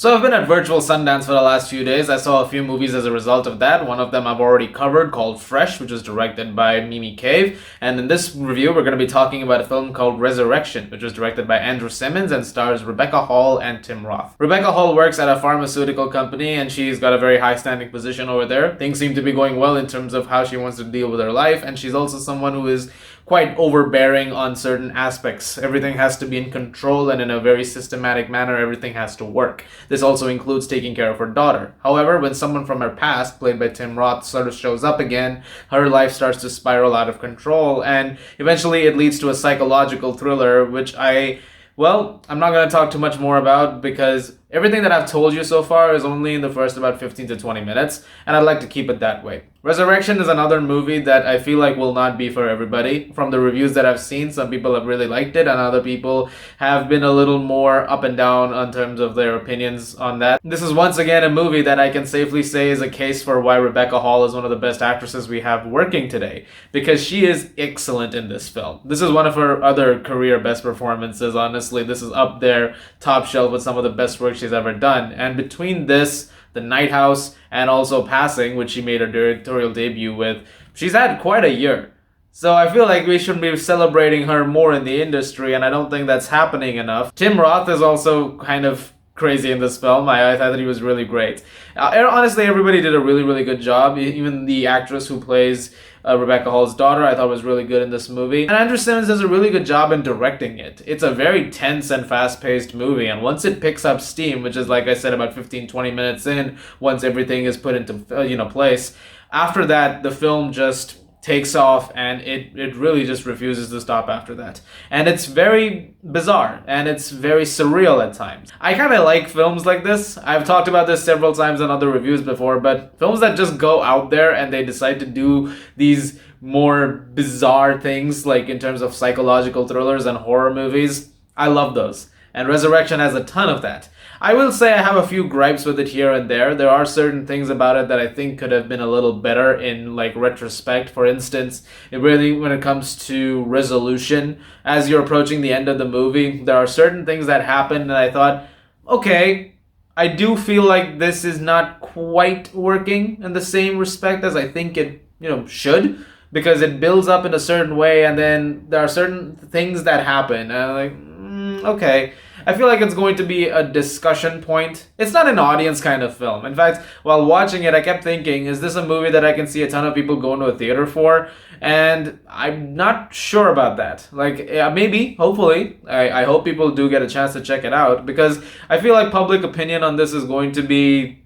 So I've been at virtual Sundance for the last few days. I saw a few movies as a result of that. One of them I've already covered, called Fresh, which was directed by Mimi Cave. And in this review, we're going to be talking about a film called Resurrection, which was directed by Andrew Simmons and stars Rebecca Hall and Tim Roth. Rebecca Hall works at a pharmaceutical company, and she's got a very high-standing position over there. Things seem to be going well in terms of how she wants to deal with her life, and she's also someone who is quite overbearing on certain aspects. Everything has to be in control, and in a very systematic manner, everything has to work. This also includes taking care of her daughter. However, when someone from her past, played by Tim Roth, sort of shows up again, her life starts to spiral out of control, and eventually it leads to a psychological thriller, which I'm not going to talk too much more about because everything that I've told you so far is only in the first about 15 to 20 minutes, and I'd like to keep it that way. Resurrection is another movie that I feel like will not be for everybody. From the reviews that I've seen, some people have really liked it, and other people have been a little more up and down in terms of their opinions on that. This is once again a movie that I can safely say is a case for why Rebecca Hall is one of the best actresses we have working today, because she is excellent in this film. This is one of her other career best performances, honestly. This is up there, top shelf, with some of the best work she's ever done. And between this, The Night House, and also Passing, which she made her directorial debut with, she's had quite a year. So I feel like we should be celebrating her more in the industry, and I don't think that's happening enough. Tim Roth is also kind of crazy in this film. I thought that he was really great. Honestly, everybody did a really, really good job. Even the actress who plays Rebecca Hall's daughter, I thought was really good in this movie. And Andrew Simmons does a really good job in directing it. It's a very tense and fast-paced movie, and once it picks up steam, which is, like I said, about 15-20 minutes in, once everything is put into place, after that, the film just takes off, and it really just refuses to stop after that. And it's very bizarre, and it's very surreal at times. I kind of like films like this. I've talked about this several times in other reviews before, but films that just go out there and they decide to do these more bizarre things, like in terms of psychological thrillers and horror movies, I love those. And Resurrection has a ton of that. I will say I have a few gripes with it here and there. There are certain things about it that I think could have been a little better in retrospect. For instance, when it comes to resolution, as you're approaching the end of the movie, there are certain things that happen and I thought, okay, I do feel like this is not quite working in the same respect as I think it should, because it builds up in a certain way and then there are certain things that happen and I'm like, okay. I feel like it's going to be a discussion point. It's not an audience kind of film. In fact, while watching it, I kept thinking, is this a movie that I can see a ton of people going to a theater for? And I'm not sure about that. Maybe, hopefully. I hope people do get a chance to check it out, because I feel like public opinion on this is going to be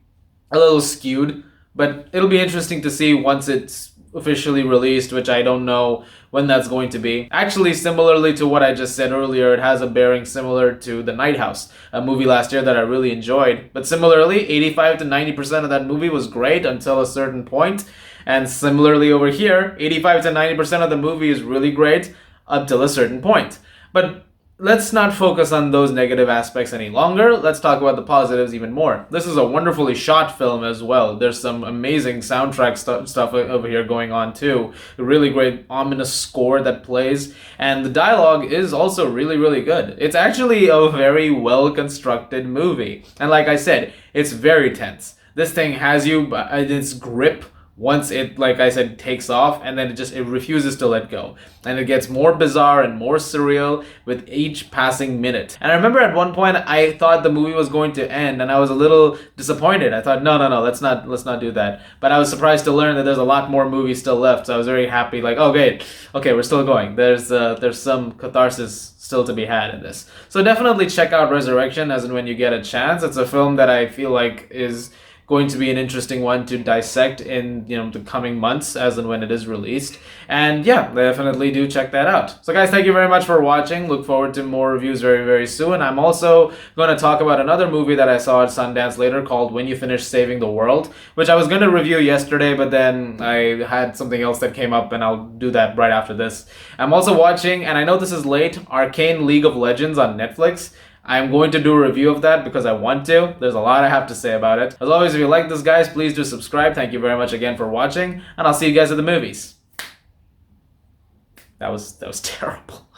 a little skewed, but it'll be interesting to see once it's officially released, which I don't know when that's going to be. Actually, similarly to what I just said earlier, it has a bearing similar to The Night House, a movie last year that I really enjoyed. But similarly, 85 to 90% of that movie was great until a certain point. And similarly over here, 85 to 90% of the movie is really great until a certain point. But let's not focus on those negative aspects any longer. Let's talk about the positives even more. This is a wonderfully shot film as well. There's some amazing soundtrack stuff over here going on too. A really great ominous score that plays. And the dialogue is also really, really good. It's actually a very well-constructed movie. And like I said, it's very tense. This thing has you in its grip once it, like I said, takes off, and then it refuses to let go. And it gets more bizarre and more surreal with each passing minute. And I remember at one point I thought the movie was going to end, and I was a little disappointed. I thought, no, let's not do that. But I was surprised to learn that there's a lot more movies still left, so I was very happy, okay, we're still going. There's some catharsis still to be had in this. So definitely check out Resurrection as and when you get a chance. It's a film that I feel like is going to be an interesting one to dissect in the coming months as and when it is released. And yeah, definitely do check that out. So guys, thank you very much for watching. Look forward to more reviews very, very soon. I'm also going to talk about another movie that I saw at Sundance later called When You Finish Saving the World, which I was going to review yesterday, but then I had something else that came up, and I'll do that right after this. I'm also watching, and I know this is late, Arcane League of Legends on Netflix. I'm going to do a review of that because I want to. There's a lot I have to say about it. As always, if you like this, guys, please do subscribe. Thank you very much again for watching, and I'll see you guys at the movies. That was terrible.